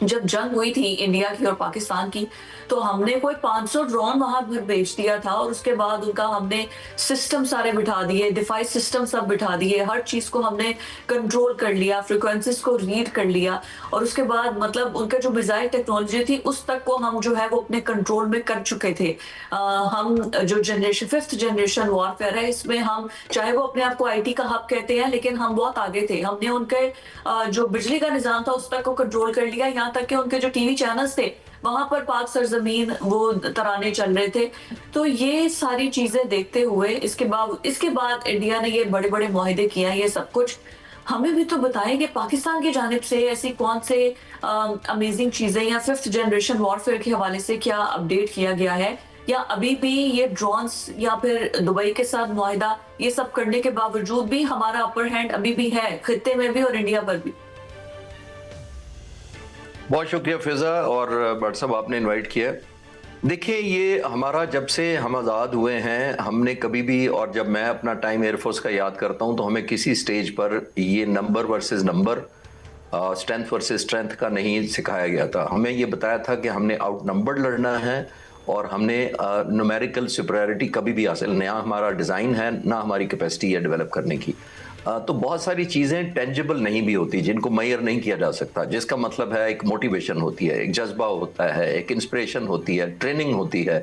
जब जंग हुई थी इंडिया की और पाकिस्तान की, तो हमने कोई 500 ड्रोन वहां पर भेज दिया था और उसके बाद उनका हमने सिस्टम सारे बिठा दिए, डिफाइस सिस्टम सब बिठा दिए, हर चीज को हमने कंट्रोल कर लिया, फ्रिक्वेंसीज को रीड कर लिया और उसके बाद मतलब उनका जो मिसाइल टेक्नोलॉजी थी उस तक को हम जो है वो अपने कंट्रोल में कर चुके थे। हम जो जनरेशन 5th जनरेशन वॉरफेयर है इसमें हम चाहे वो अपने आप को आईटी का हब कहते हैं, लेकिन हम बहुत आगे थे। हमने उनके जो बिजली का निजाम था उस तक को कंट्रोल कर लिया, यहाँ तक कि उनके जो टीवी चैनल्स थे वहां पर पाक सरजमीन वो तराने चल रहे थे। तो ये सारी चीजें देखते हुए इसके बाद इंडिया ने ये बड़े बड़े मुआहदे किया, ये सब कुछ हमें भी तो बताएं कि पाकिस्तान की जानिब से ऐसी कौन से अमेजिंग चीजें या 5th जनरेशन वॉरफेयर के हवाले से क्या अपडेट किया गया है, या अभी भी ये ड्रोन्स या फिर दुबई के साथ मुआहिदा ये सब करने के बावजूद भी हमारा अपर हैंड अभी भी है खित्ते में भी और इंडिया पर भी। बहुत शुक्रिया फिजा और भट्ट साहब आपने इनवाइट किया। देखिए, ये हमारा जब से हम आज़ाद हुए हैं हमने कभी भी, और जब मैं अपना टाइम एयरफोर्स का याद करता हूं तो हमें किसी स्टेज पर ये number versus number, strength versus strength का नहीं सिखाया गया था। हमें ये बताया था कि हमने आउट नंबर्ड लड़ना है और हमने न्यूमेरिकल सुपरियॉरिटी कभी भी हासिल, ना हमारा डिज़ाइन है ना हमारी कैपेसिटी है डेवलप करने की। तो बहुत सारी चीज़ें टेंजिबल नहीं भी होती जिनको मेजर नहीं किया जा सकता, जिसका मतलब है एक मोटिवेशन होती है, एक जज्बा होता है, एक इंस्पिरेशन होती है, ट्रेनिंग होती है।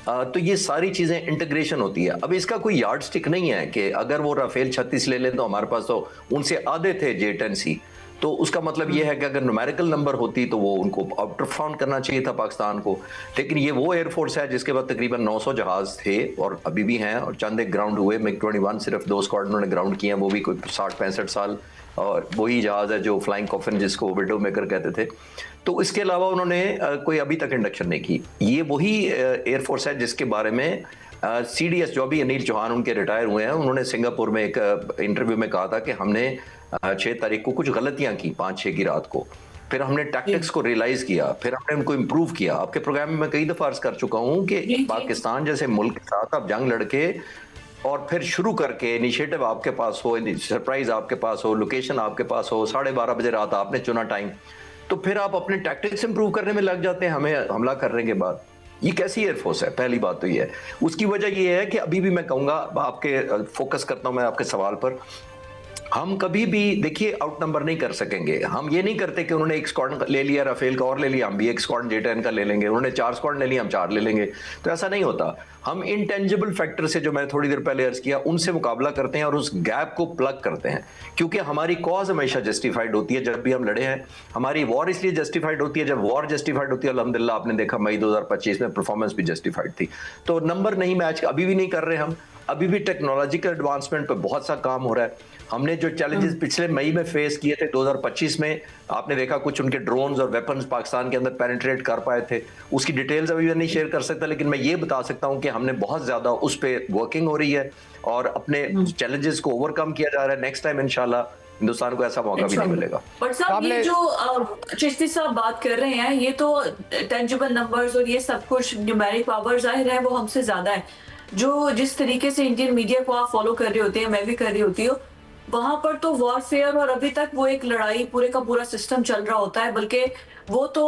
तो ये सारी चीज़ें इंटीग्रेशन होती है। अब इसका कोई यार्ड स्टिक नहीं है कि अगर वो राफेल 36 ले लें तो हमारे पास तो उनसे आधे थे J-10C, तो उसका मतलब ये है कि अगर न्यूमेरिकल नंबर होती तो वो उनको आउटरफाउंड करना चाहिए था पाकिस्तान को। लेकिन ये वो एयरफोर्स है जिसके बाद तकरीबन 900 जहाज़ थे और अभी भी हैं, और चंद एक ग्राउंड हुए। MiG-21 सिर्फ 2 स्क्वाड उन्होंने ग्राउंड किए हैं, वो भी कोई 60-65 साल, और वही जहाज़ है जो फ्लाइंग कॉफिन जिसको विडो मेकर कहते थे। तो इसके अलावा उन्होंने कोई अभी तक इंडक्शन नहीं की। ये वही एयरफोर्स है जिसके बारे में CDS जो भी अनिल चौहान उनके रिटायर हुए हैं, उन्होंने सिंगापुर में एक इंटरव्यू में कहा था कि हमने 6 तारीख को कुछ गलतियां की 5-6 की रात को, फिर हमने टैक्टिक्स को रियलाइज किया, फिर हमने उनको इम्प्रूव किया। आपके प्रोग्राम में मैं कई दफा अर्ज कर चुका हूं कि पाकिस्तान जैसे मुल्क के साथ आप जंग लड़के और फिर शुरू करके इनिशिएटिव आपके पास हो, सरप्राइज आपके पास हो, लोकेशन आपके पास हो, 12:30 बजे रात आपने चुना टाइम, तो फिर आप अपने टैक्टिक्स इंप्रूव करने में लग जाते हैं हमें हमला करने के बाद। ये कैसी एयरफोर्स है? पहली बात तो ये है। उसकी वजह ये है कि अभी भी मैं कहूंगा, आपके फोकस करता हूं मैं आपके सवाल पर, हम कभी भी देखिए आउट नंबर नहीं कर सकेंगे। हम ये नहीं करते कि उन्होंने एक स्क्वाड ले लिया राफेल का और ले लिया, हम भी एक स्क्वाड J-10 का ले लेंगे, उन्होंने 4 स्क्वाड ले लिया हम 4 ले लेंगे, तो ऐसा नहीं होता। हम इंटेंजिबल फैक्टर से, जो मैं थोड़ी देर पहले अर्ज किया, उनसे मुकाबला करते हैं और उस गैप को प्लग करते हैं, क्योंकि हमारी कॉज हमेशा जस्टिफाइड होती है। जब भी हम लड़े हैं हमारी वॉर इसलिए जस्टिफाइड होती है, जब वॉर जस्टिफाइड होती है अल्हम्दुलिल्लाह आपने देखा मई 2025 में परफॉर्मेंस भी जस्टिफाइड थी। तो नंबर नहीं मैच अभी भी नहीं कर रहे हम, अभी भी टेक्नोलॉजिकल एडवांसमेंट पर बहुत सा काम हो रहा है। हमने जो चैलेंजेस पिछले मई में फेस किए थे 2025 में, आपने देखा कुछ उनके ड्रोन्स और वेपन्स पाकिस्तान के अंदर पेनिट्रेट कर पाए थे, उसकी डिटेल्स अभी मैं नहीं शेयर कर सकता, लेकिन मैं ये बता सकता हूं कि हमने बहुत ज्यादा उस पर वर्किंग हो रही है और अपने चैलेंजेस को ओवरकम किया जा रहा है। नेक्स्ट टाइम इंशाल्लाह हिंदुस्तान को ऐसा मौका भी नहीं मिलेगा। बट साहब, ये जो चिश्ती साहब बात कर रहे हैं, ये तो टेंजिबल नंबर्स और ये सब कुछ न्यूमेरिक पावर जाहिर है वो हमसे ज्यादा है। जो जिस तरीके से इंडियन मीडिया को आप फॉलो कर रहे होते हैं, मैं भी कर रही होती हूँ, वहां पर तो वॉरफेयर और अभी तक वो एक लड़ाई पूरे का पूरा सिस्टम चल रहा होता है। बल्कि वो तो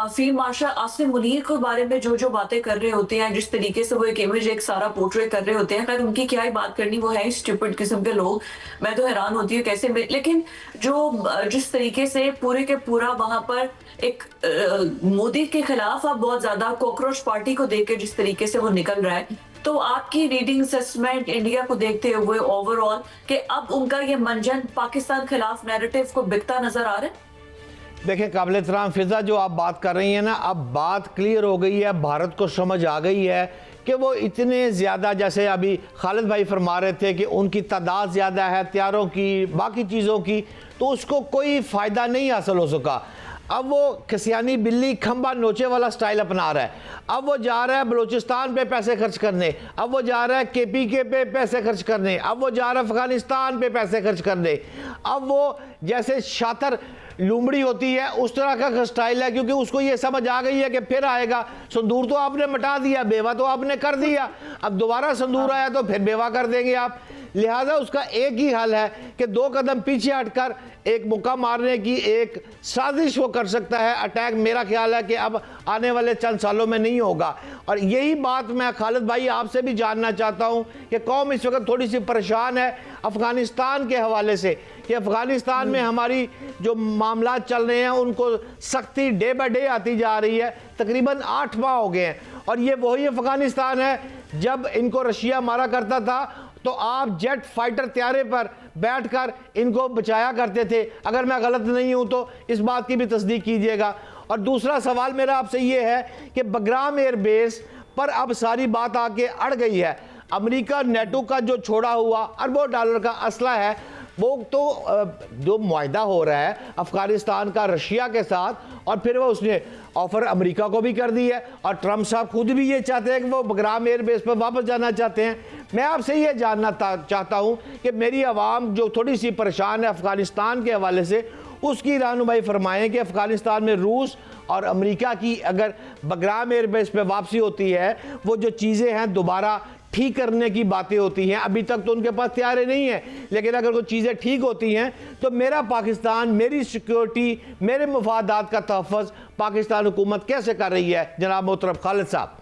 फील्ड मार्शल आसिम मुनीर के बारे में जो जो बातें कर रहे होते हैं, जिस तरीके से वो एक इमेज एक सारा पोर्ट्रे कर रहे होते हैं, खैर उनकी क्या ही बात करनी, वो है स्टूपिड किस्म के लोग। मैं तो हैरान होती हूँ कैसे में, लेकिन जो जिस तरीके से पूरे के पूरा वहां पर एक मोदी के खिलाफ आप बहुत ज्यादा कॉकरोच पार्टी को देख के जिस तरीके से वो निकल रहा है, तो आपकी रीडिंग असेसमेंट इंडिया को देखते हुए ओवरऑल कि अब उनका ये मंजन पाकिस्तान खिलाफ नैरेटिव को बिकता नजर आ रहा है? देखिए काबिल एहतराम फिजा, जो आप बात कर रही हैं ना, अब बात क्लियर हो गई है, भारत को समझ आ गई है कि वो इतने ज़्यादा, जैसे अभी खालिद भाई फरमा रहे थे कि उनकी तादाद ज़्यादा है हथियारों की, बाकी चीज़ों की, तो उसको कोई फ़ायदा नहीं हासिल हो सका। अब वो खसियानी बिल्ली खंबा नोचे वाला स्टाइल अपना रहा है। अब वो जा रहा है बलूचिस्तान पे पैसे खर्च करने, अब वो जा रहा है KPK पे पैसे खर्च करने, अब वो जा रहा है अफगानिस्तान पे पैसे खर्च करने, अब वो जैसे शातर लूमड़ी होती है उस तरह का स्टाइल है, क्योंकि उसको ये समझ आ गई है कि फिर आएगा। संदूर तो आपने मिटा दिया, बेवा तो आपने कर दिया, अब दोबारा संदूर आया तो फिर बेवा कर देंगे आप। लिहाजा उसका एक ही हल है कि 2 कदम पीछे हटकर एक मुक्का मारने की एक साजिश वो कर सकता है। अटैक मेरा ख्याल है कि अब आने वाले चंद सालों में नहीं होगा। और यही बात मैं खालिद भाई आपसे भी जानना चाहता हूँ कि कौम इस वक्त थोड़ी सी परेशान है अफ़गानिस्तान के हवाले से, कि अफ़गानिस्तान में हमारी जो मामला चल रहे हैं उनको सख्ती डे बाय डे आती जा रही है। तकरीबन 8 माह हो गए हैं और ये वही अफ़गानिस्तान है जब इनको रशिया मारा करता था तो आप जेट फाइटर त्यारे पर बैठकर इनको बचाया करते थे। अगर मैं गलत नहीं हूं तो इस बात की भी तस्दीक कीजिएगा। और दूसरा सवाल मेरा आपसे ये है कि बगराम एयरबेस पर अब सारी बात आके अड़ गई है। अमेरिका नेटो का जो छोड़ा हुआ अरबों डॉलर का असला है वो तो जो मुआहदा हो रहा है अफगानिस्तान का रशिया के साथ, और फिर वो उसने ऑफर अमेरिका को भी कर दी है और ट्रंप साहब खुद भी ये चाहते हैं कि वो बगराम एयरबेस पर वापस जाना चाहते हैं। मैं आपसे ये जानना चाहता हूँ कि मेरी आवाम जो थोड़ी सी परेशान है अफगानिस्तान के हवाले से, उसकी रहनुमाई फरमाएं कि अफगानिस्तान में रूस और अमेरिका की अगर बगराम एयरबेस पे वापसी होती है, वो जो चीज़ें हैं दोबारा ठीक करने की बातें होती हैं, अभी तक तो उनके पास तैयारी नहीं है, लेकिन अगर वो चीज़ें ठीक होती हैं तो मेरा पाकिस्तान, मेरी सिक्योरिटी, मेरे मफादात का तहफ़्फ़ुज़ पाकिस्तान हुकूमत कैसे कर रही है? जनाब मोहतरम खालिद साहब।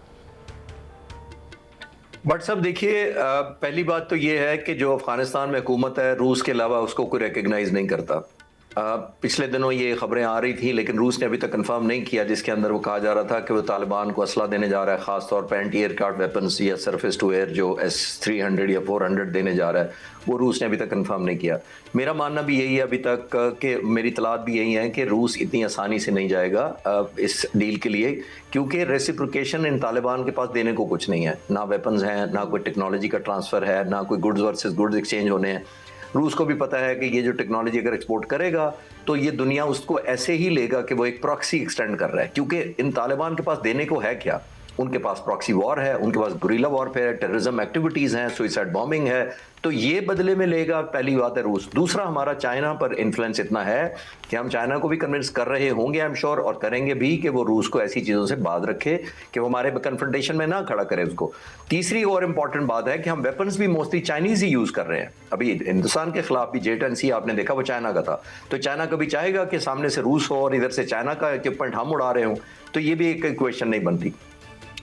बट साहब देखिए, पहली बात तो ये है कि जो अफगानिस्तान में हुकूमत है रूस के अलावा उसको कोई रिकग्नाइज नहीं करता। पिछले दिनों ये खबरें आ रही थी लेकिन रूस ने अभी तक कंफर्म नहीं किया, जिसके अंदर वो कहा जा रहा था कि वो तालिबान को असला देने जा रहा है, खासतौर पर एंटी एयरक्राफ्ट वेपन्स या सरफेस टू एयर जो S-300 या 400 देने जा रहा है, वो रूस ने अभी तक कंफर्म नहीं किया। मेरा मानना भी यही है अभी तक कि मेरी तलात भी यही है कि रूस इतनी आसानी से नहीं जाएगा इस डील के लिए, क्योंकि रेसिप्रोकेशन इन तालिबान के पास देने को कुछ नहीं है, ना वेपन्स हैं, ना कोई टेक्नोलॉजी का ट्रांसफ़र है, ना कोई गुड्स वर्सेस गुड्स एक्सचेंज होने हैं। रूस को भी पता है कि ये जो टेक्नोलॉजी अगर एक्सपोर्ट करेगा तो ये दुनिया उसको ऐसे ही लेगा कि वो एक प्रॉक्सी एक्सटेंड कर रहा है, क्योंकि इन तालिबान के पास देने को है क्या? उनके पास प्रॉक्सी वॉर है, उनके पास गुरिल्ला वॉरफेयर है, टेररिज्म एक्टिविटीज़ हैं, सुइसाइड बॉम्बिंग है, तो ये बदले में लेगा। पहली बात है रूस। दूसरा, हमारा चाइना पर इन्फ्लुएंस इतना है कि हम चाइना को भी कन्विंस कर रहे होंगे आई एम श्योर, और करेंगे भी, कि वो रूस को ऐसी चीज़ों से बात रखे कि वो हमारे कन्फ्रंटेशन में ना खड़ा करे उसको। तीसरी और इम्पॉर्टेंट बात है कि हम वेपन्स भी मोस्टली चाइनीज़ ही यूज़ कर रहे हैं। अभी हिंदुस्तान के खिलाफ भी J-10C आपने देखा वो चाइना का था, तो चाइना कभी चाहेगा कि सामने से रूस हो और इधर से चाइना का इक्विपमेंट हम उड़ा रहे हों? तो ये भी एक इक्वेशन नहीं बनती।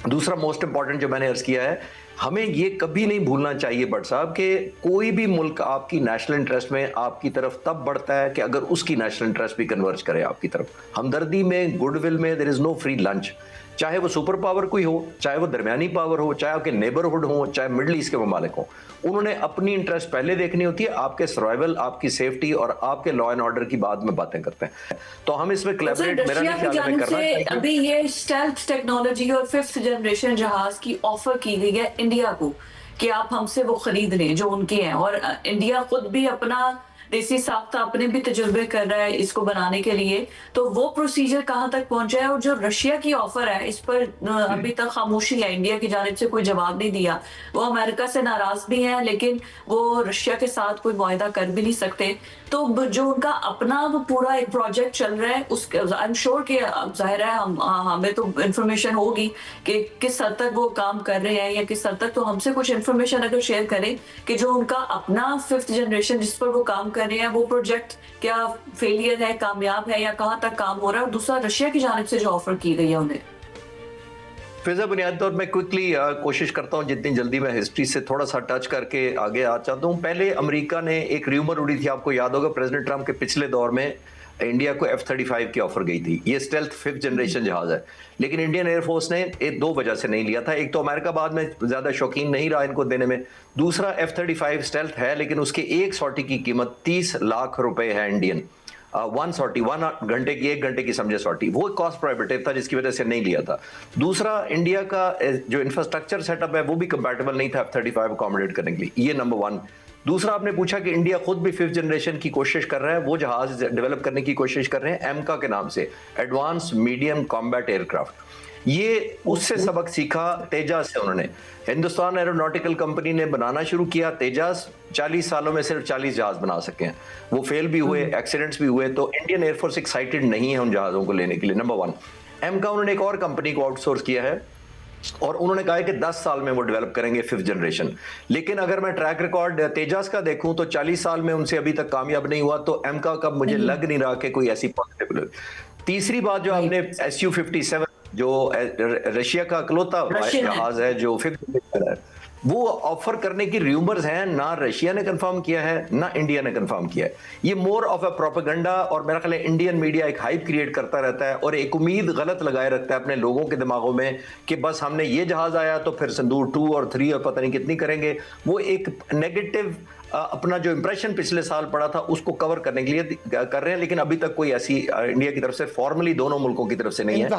दूसरा मोस्ट इंपॉर्टेंट जो मैंने अर्ज किया है, हमें ये कभी नहीं भूलना चाहिए बट साहब कि कोई भी मुल्क आपकी नेशनल इंटरेस्ट में आपकी तरफ तब बढ़ता है कि अगर उसकी नेशनल इंटरेस्ट भी कन्वर्ज करे आपकी तरफ। हमदर्दी में, गुडविल में there is no free lunch. चाहे वो सुपर पावर कोई हो, चाहे वो दरमियानी पावर हो, चाहे आपके नेबरहुड हो, चाहे मिडल ईस्ट के ममालिक हो, उन्होंने अपनी इंटरेस्ट पहले देखनी होती है। आपके सर्वाइवल, आपकी सेफ्टी और आपके लॉ एंड ऑर्डर की बाद में बातें करते हैं। तो हम इसमें कोलैबोरेट मेरा नहीं ख्याल में करना चाहिए। अभी ये स्टेल्थ टेक्नोलॉजी और 5th जनरेशन जहाज की ऑफर की गई है इंडिया को कि आप हमसे वो खरीद लें जो उनके हैं, और इंडिया खुद भी अपना देसी साख्ता अपने भी तजुर्बे कर रहा है इसको बनाने के लिए। तो वो प्रोसीजर कहाँ तक पहुंचा है? और जो रशिया की ऑफर है इस पर अभी तक खामोशी है, इंडिया की जानिब से कोई जवाब नहीं दिया। वो अमेरिका से नाराज भी हैं लेकिन वो रशिया के साथ कोई मुआहदा कर भी नहीं सकते। तो जो उनका अपना वो पूरा एक प्रोजेक्ट चल रहा है उसके आई एम श्योर कि जाहिर है हमें तो इंफॉर्मेशन होगी कि किस हद तक वो काम कर रहे हैं या किस हद तक, तो हमसे कुछ इंफॉर्मेशन अगर शेयर करें कि जो उनका अपना 5th जनरेशन जिस पर वो काम कर रहे हैं वो प्रोजेक्ट क्या फेलियर है, कामयाब है, या कहाँ तक काम हो रहा है। और दूसरा, रशिया की जानिब से जो ऑफर की गई है उन्हें। फिजा, बुनियादी तौर मैं क्विकली कोशिश करता हूँ जितनी जल्दी मैं हिस्ट्री से थोड़ा सा टच करके आगे आ चाहता हूँ। पहले अमेरिका ने एक र्यूमर उड़ी थी, आपको याद होगा, प्रेसिडेंट ट्रंप के पिछले दौर में इंडिया को F-35 की ऑफर गई थी। ये स्टेल्थ 5th जनरेशन जहाज है, लेकिन इंडियन एयरफोर्स ने 2 वजह से नहीं लिया था। एक तो अमेरिका बाद में ज्यादा शौकीन नहीं रहा इनको देने में। दूसरा, F-35 स्टेल्थ है लेकिन उसके एक सॉर्टी की कीमत 30 लाख रुपए है इंडियन। 1 सॉर्टी, 1 घंटे की, 1 घंटे की समझे सॉर्टी, वो कॉस्ट प्रोहिबिटिव था जिसकी वजह से नहीं लिया था। दूसरा, इंडिया का जो इंफ्रास्ट्रक्चर सेटअप है वो भी कंपैटिबल नहीं था F-35 अकोमोडेट करने के लिए, ये नंबर 1। दूसरा आपने पूछा कि इंडिया खुद भी 5th जनरेशन की कोशिश कर रहा है, वो जहाज डेवलप करने की कोशिश कर रहे हैं एमका के नाम से, एडवांस मीडियम कॉम्बैट एयरक्राफ्ट। ये उससे सबक सीखा तेजास से। उन्होंने हिंदुस्तान एरोनॉटिकल कंपनी ने बनाना शुरू किया तेजास, 40 सालों में सिर्फ 40 जहाज बना सके हैं, वो फेल भी हुए, एक्सीडेंट्स भी हुए। तो इंडियन एयरफोर्स एक्साइटेड नहीं है उन जहाजों को लेने के लिए, नंबर 1। एमका उन्होंने एक और कंपनी को आउटसोर्स किया है और उन्होंने कहा है कि 10 साल में वो डेवलप करेंगे 5th जनरेशन। लेकिन अगर मैं ट्रैक रिकॉर्ड तेजास का देखूं तो 40 साल में उनसे अभी तक कामयाब नहीं हुआ, तो एमका का मुझे लग नहीं रहा कि कोई ऐसी पॉसिबल। तीसरी बात जो आपने SU-57 जो रशिया का इकलौता जहाज है जो 5th जनरेशन है, वो ऑफर करने की रूमर्स हैं, ना रशिया ने कंफर्म किया है ना इंडिया ने कंफर्म किया है। ये मोर ऑफ अ प्रोपेगेंडा, और मेरा ख्याल है इंडियन मीडिया एक हाइप क्रिएट करता रहता है और एक उम्मीद गलत लगाए रखता है अपने लोगों के दिमागों में कि बस हमने ये जहाज आया तो फिर संदूर 2 और 3 और पता नहीं कितनी करेंगे। वो एक नेगेटिव अपना जो इंप्रेशन पिछले साल पड़ा था उसको कवर करने के लिए कर रहे हैं, लेकिन अभी तक कोई ऐसी इंडिया की तरफ से फॉर्मली दोनों मुल्कों की तरफ से नहीं है।